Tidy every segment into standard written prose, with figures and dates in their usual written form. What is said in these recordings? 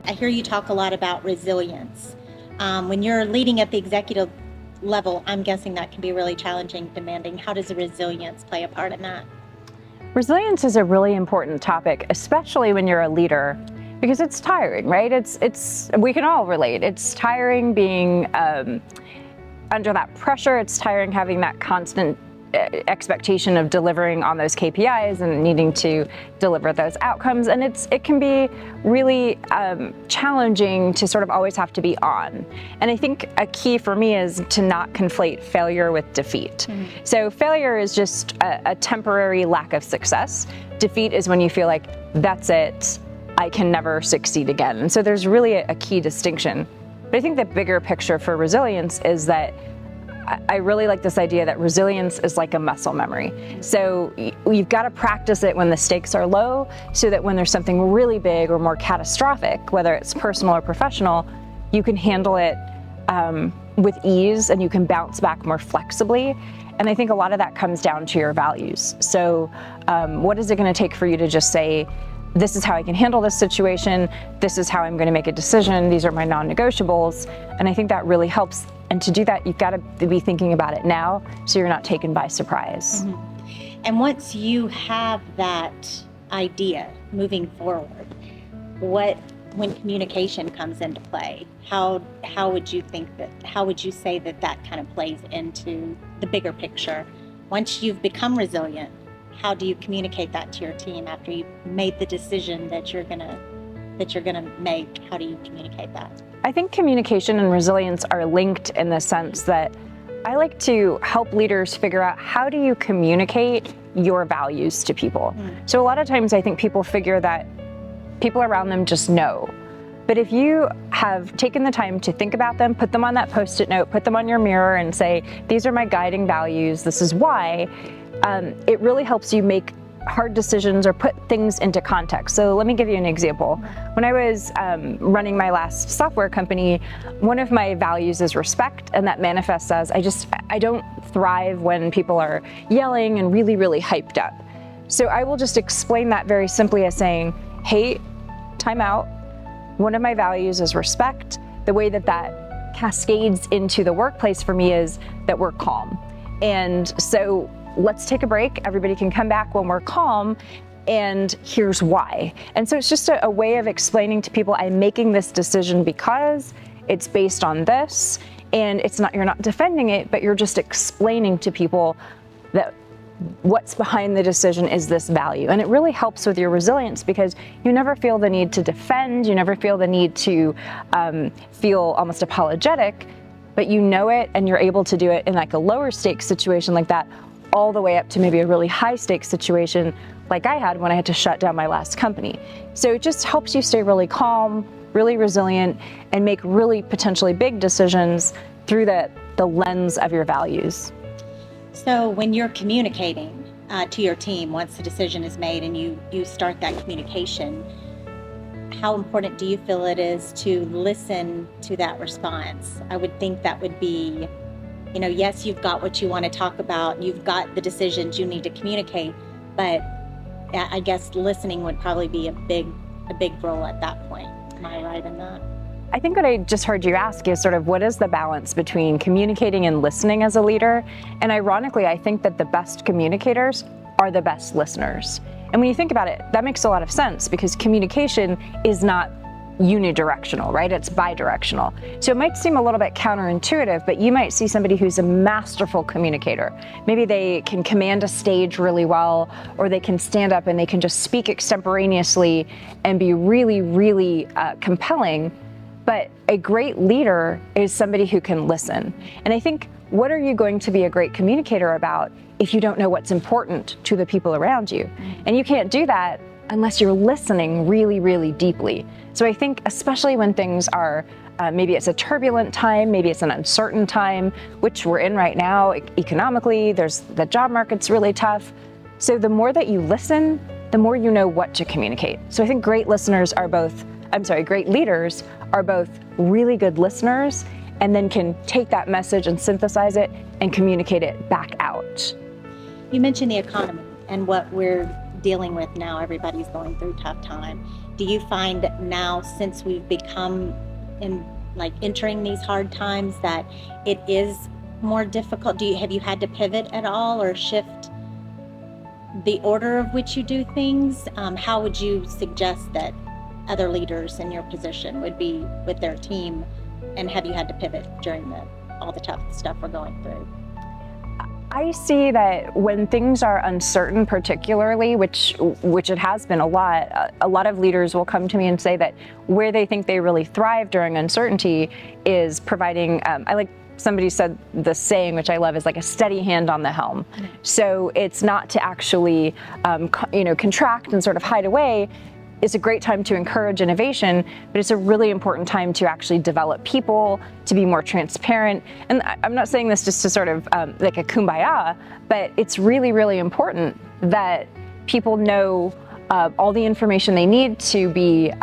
I hear you talk a lot about resilience. When you're leading at the executive level, I'm guessing that can be really challenging, demanding. How does the resilience play a part in that? Resilience is a really important topic, especially when you're a leader, because it's tiring, right? It's we can all relate. It's tiring being under that pressure. It's tiring having that constant expectation of delivering on those KPIs and needing to deliver those outcomes. And it can be really challenging to sort of always have to be on. And I think a key for me is to not conflate failure with defeat. Mm-hmm. So failure is just a temporary lack of success. Defeat is when you feel like, that's it, I can never succeed again. And so there's really a key distinction. But I think the bigger picture for resilience is that I really like this idea that resilience is like a muscle memory. So you've got to practice it when the stakes are low, so that when there's something really big or more catastrophic, whether it's personal or professional, you can handle it with ease and you can bounce back more flexibly. And I think a lot of that comes down to your values. So what is it going to take for you to just say, this is how I can handle this situation, this is how I'm going to make a decision, these are my non-negotiables. And I think that really helps. And to do that, you've got to be thinking about it now so you're not taken by surprise. Mm-hmm. And once you have that idea moving forward, when communication comes into play, how would you say that kind of plays into the bigger picture? Once you've become resilient, how do you communicate that to your team after you've made the decision that you're gonna make? How do you communicate that? I think communication and resilience are linked in the sense that I like to help leaders figure out, how do you communicate your values to people? So a lot of times I think people figure that people around them just know. But if you have taken the time to think about them, put them on that Post-it note, put them on your mirror and say, these are my guiding values, this is why, it really helps you make hard decisions or put things into context. So let me give you an example. When I was running my last software company, one of my values is respect, and that manifests as I don't thrive when people are yelling and really, really hyped up. So I will just explain that very simply as saying, hey, time out. One of my values is respect. The way that cascades into the workplace for me is that we're calm. And so let's take a break. Everybody can come back when we're calm, and here's why. And so it's just a way of explaining to people, I'm making this decision because it's based on this, and you're not defending it, but you're just explaining to people that what's behind the decision is this value. And it really helps with your resilience because you never feel the need to defend, you never feel the need to feel almost apologetic, but you know it and you're able to do it in like a lower stakes situation like that, all the way up to maybe a really high stakes situation like I had when I had to shut down my last company. So it just helps you stay really calm, really resilient, and make really potentially big decisions through the lens of your values. So when you're communicating to your team, once the decision is made and you start that communication, how important do you feel it is to listen to that response? I would think that would be, yes, you've got what you want to talk about, you've got the decisions you need to communicate, but I guess listening would probably be a big role at that point. Am I right in that? I think what I just heard you ask is sort of what is the balance between communicating and listening as a leader? And ironically, I think that the best communicators are the best listeners. And when you think about it, that makes a lot of sense because communication is not unidirectional, right? It's bidirectional. So it might seem a little bit counterintuitive, but you might see somebody who's a masterful communicator. Maybe they can command a stage really well, or they can stand up and they can just speak extemporaneously and be really, really compelling. But a great leader is somebody who can listen. And I think, what are you going to be a great communicator about if you don't know what's important to the people around you? And you can't do that unless you're listening really, really deeply. So I think especially when things are, maybe it's a turbulent time, maybe it's an uncertain time, which we're in right now economically, the job market's really tough. So the more that you listen, the more you know what to communicate. So I think great leaders are both really good listeners and then can take that message and synthesize it and communicate it back out. You mentioned the economy and what we're dealing with now. Everybody's going through tough time. Do you find now, since we've become entering these hard times, that it is more difficult? Have you had to pivot at all or shift the order of which you do things? How would you suggest that other leaders in your position would be with their team? And have you had to pivot during all the tough stuff we're going through? I see that when things are uncertain, particularly, which it has been a lot of leaders will come to me and say that where they think they really thrive during uncertainty is providing, somebody said the saying, which I love, is like a steady hand on the helm. So it's not to actually, contract and sort of hide away. It's a great time to encourage innovation, but it's a really important time to actually develop people, to be more transparent. And I'm not saying this just to sort of like a kumbaya, but it's really, really important that people know all the information they need to be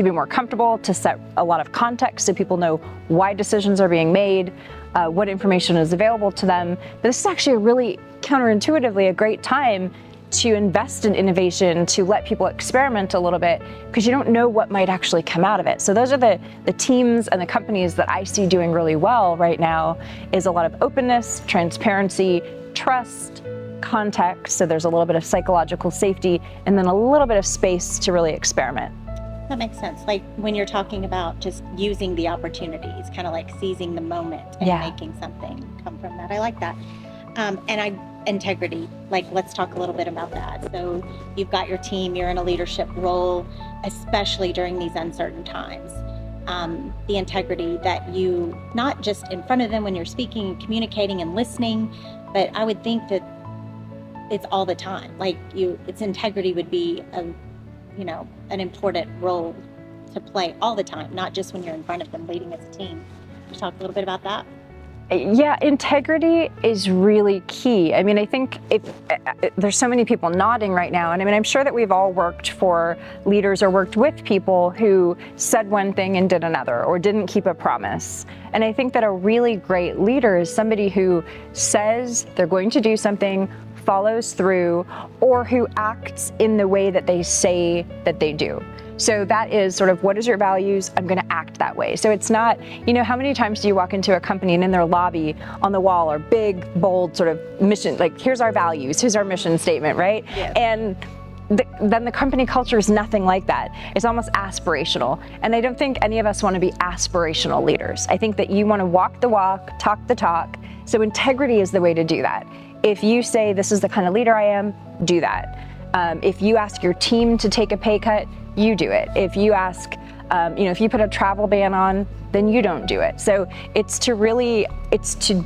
more comfortable, to set a lot of context so people know why decisions are being made, what information is available to them. But this is actually a really counterintuitively a great time to invest in innovation, to let people experiment a little bit, because you don't know what might actually come out of it. So those are the teams and the companies that I see doing really well right now, is a lot of openness, transparency, trust, context. So there's a little bit of psychological safety, and then a little bit of space to really experiment. That makes sense. Like when you're talking about just using the opportunities, kind of like seizing the moment and making something come from that. I like that. Integrity, let's talk a little bit about that. So you've got your team, you're in a leadership role, especially during these uncertain times. The integrity that you, not just in front of them when you're speaking and communicating and listening, but I would think that it's all the time. Its integrity would be an important role to play all the time, not just when you're in front of them leading as a team. Can you talk a little bit about that? Yeah, integrity is really key. I mean, I think there's so many people nodding right now, and I mean, I'm sure that we've all worked for leaders or worked with people who said one thing and did another, or didn't keep a promise. And I think that a really great leader is somebody who says they're going to do something, follows through, or who acts in the way that they say that they do. So that is sort of, what is your values? I'm going to act that way. So it's not, how many times do you walk into a company and in their lobby on the wall are big, bold sort of mission, like here's our values, here's our mission statement, right? Yeah. And then the company culture is nothing like that. It's almost aspirational. And I don't think any of us want to be aspirational leaders. I think that you want to walk the walk, talk the talk. So integrity is the way to do that. If you say, this is the kind of leader I am, do that. If you ask your team to take a pay cut, you do it. If you ask, if you put a travel ban on, then you don't do it. So it's to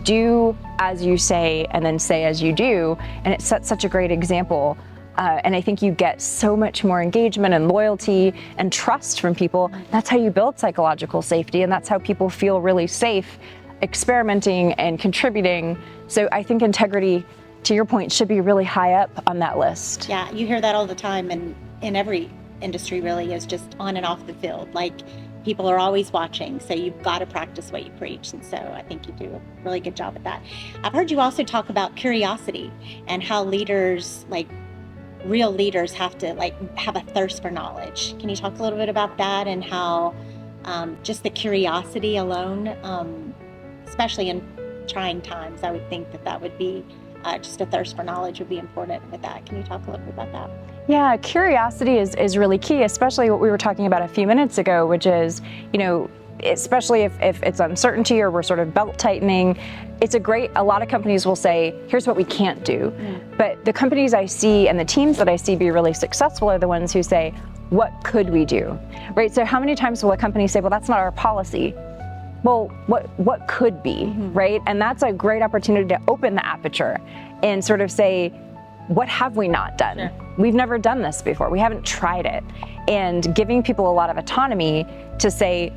do as you say and then say as you do. And it sets such a great example. And I think you get so much more engagement and loyalty and trust from people. That's how you build psychological safety. And that's how people feel really safe experimenting and contributing. So I think integrity, to your point, should be really high up on that list. Yeah, you hear that all the time, and in every industry really is just on and off the field. People are always watching, so you've got to practice what you preach. And so I think you do a really good job at that. I've heard you also talk about curiosity and how leaders, real leaders, have to have a thirst for knowledge. Can you talk a little bit about that and how just the curiosity alone, especially in trying times, I would think that would be just a thirst for knowledge would be important with that. Can you talk a little bit about that? Yeah, curiosity is really key, especially what we were talking about a few minutes ago, which is, especially if it's uncertainty or we're sort of belt tightening, a lot of companies will say, here's what we can't do. But the companies I see and the teams that I see be really successful are the ones who say, what could we do, right? So how many times will a company say, well, that's not our policy? Well, what could be, right? And that's a great opportunity to open the aperture and sort of say, what have we not done? Sure. We've never done this before. We haven't tried it. And giving people a lot of autonomy to say,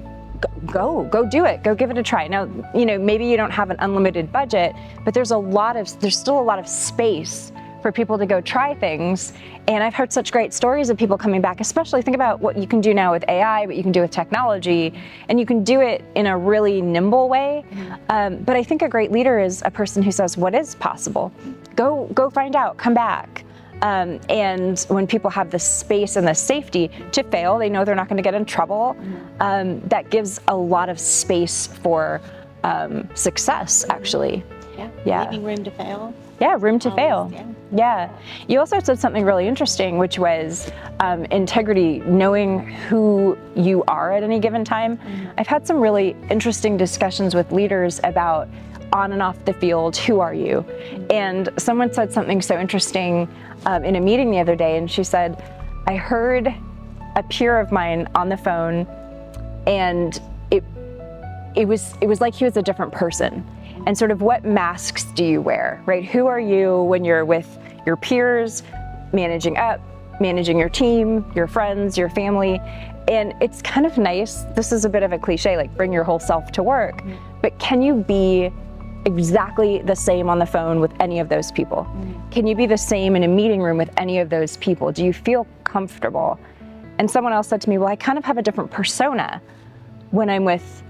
go do it. Go give it a try. Now, maybe you don't have an unlimited budget, but there's still a lot of space for people to go try things. And I've heard such great stories of people coming back, especially think about what you can do now with AI, what you can do with technology, and you can do it in a really nimble way. But I think a great leader is a person who says, what is possible? Go find out, come back. And when people have the space and the safety to fail, they know they're not going to get in trouble. That gives a lot of space for success, actually. Yeah. Leaving room to fail. Yeah, room to fail. Yeah. Yeah. You also said something really interesting, which was integrity, knowing who you are at any given time. I've had some really interesting discussions with leaders about on and off the field, who are you? And someone said something so interesting in a meeting the other day, and she said, I heard a peer of mine on the phone, and it was like he was a different person. And sort of what masks do you wear, right? Who are you when you're with your peers, managing up, managing your team, your friends, your family? And it's kind of nice, this is a bit of a cliche, like bring your whole self to work, but can you be exactly the same on the phone with any of those people? Can you be the same in a meeting room with any of those people? Do you feel comfortable? And someone else said to me, well, I kind of have a different persona when I'm with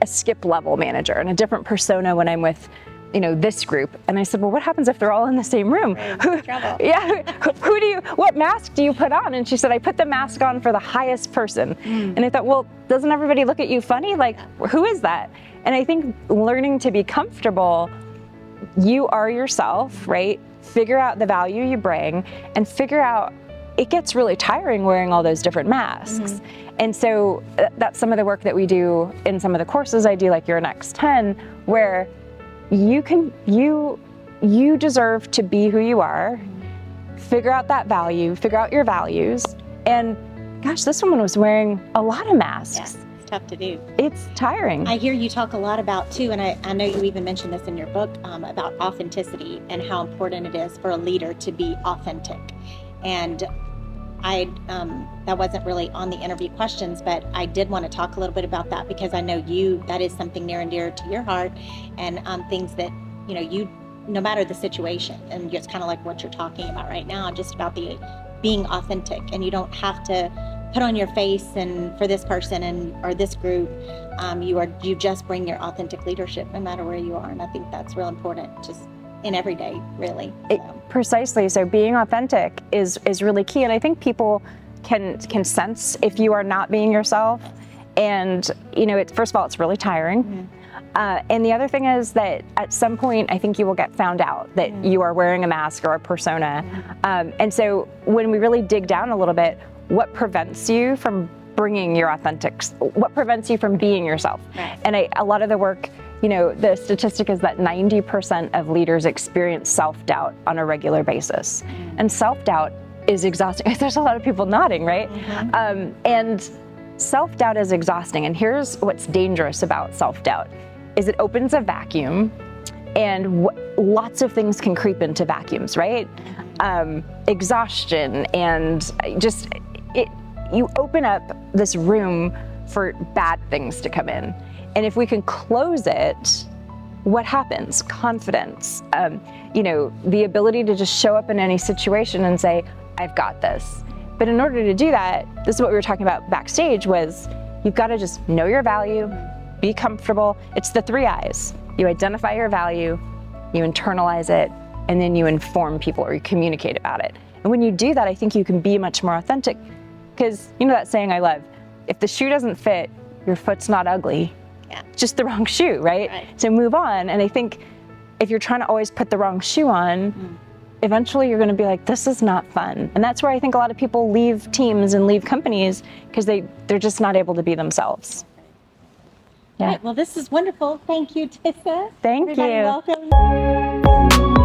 a skip level manager and a different persona when I'm with, this group. And I said, well, what happens if they're all in the same room? What mask do you put on? And she said, I put the mask on for the highest person. And I thought, well, doesn't everybody look at you funny? Like, who is that? And I think learning to be comfortable, you are yourself, right? Figure out the value you bring and figure out, it gets really tiring wearing all those different masks. And so that's some of the work that we do in some of the courses I do, like your Next 10, where you deserve to be who you are, figure out that value, figure out your values. And gosh, this woman was wearing a lot of masks. Yeah, it's tough to do. It's tiring. I hear you talk a lot about too, and I know you even mentioned this in your book, about authenticity and how important it is for a leader to be authentic. And that wasn't really on the interview questions, but I did want to talk a little bit about that because I know that is something near and dear to your heart, and things that, no matter the situation, and it's kind of like what you're talking about right now, just about being authentic, and you don't have to put on your face and for this person or this group, you just bring your authentic leadership no matter where you are, and I think that's real important, just in every day, really. Precisely. So being authentic is really key. And I think people can sense if you are not being yourself. And, first of all, it's really tiring. And the other thing is that at some point, I think you will get found out that you are wearing a mask or a persona. And so when we really dig down a little bit, what prevents you from bringing your what prevents you from being yourself? Right. And a lot of the work, the statistic is that 90% of leaders experience self-doubt on a regular basis. And self-doubt is exhausting. There's a lot of people nodding, right? And self-doubt is exhausting. And here's what's dangerous about self-doubt, is it opens a vacuum, and lots of things can creep into vacuums, right? Exhaustion, and you open up this room for bad things to come in. And if we can close it, what happens? Confidence, the ability to just show up in any situation and say, I've got this. But in order to do that, this is what we were talking about backstage, was you've got to just know your value, be comfortable. It's the 3 I's. You identify your value, you internalize it, and then you inform people or you communicate about it. And when you do that, I think you can be much more authentic, because that saying I love, if the shoe doesn't fit, your foot's not ugly. Yeah. Just the wrong shoe, right? So move on. And I think if you're trying to always put the wrong shoe on, eventually you're going to be like, this is not fun. And that's where I think a lot of people leave teams and leave companies, because they're just not able to be themselves. Yeah. All right, well, this is wonderful. Thank you, Tissa. Thank Everybody, you. Welcome.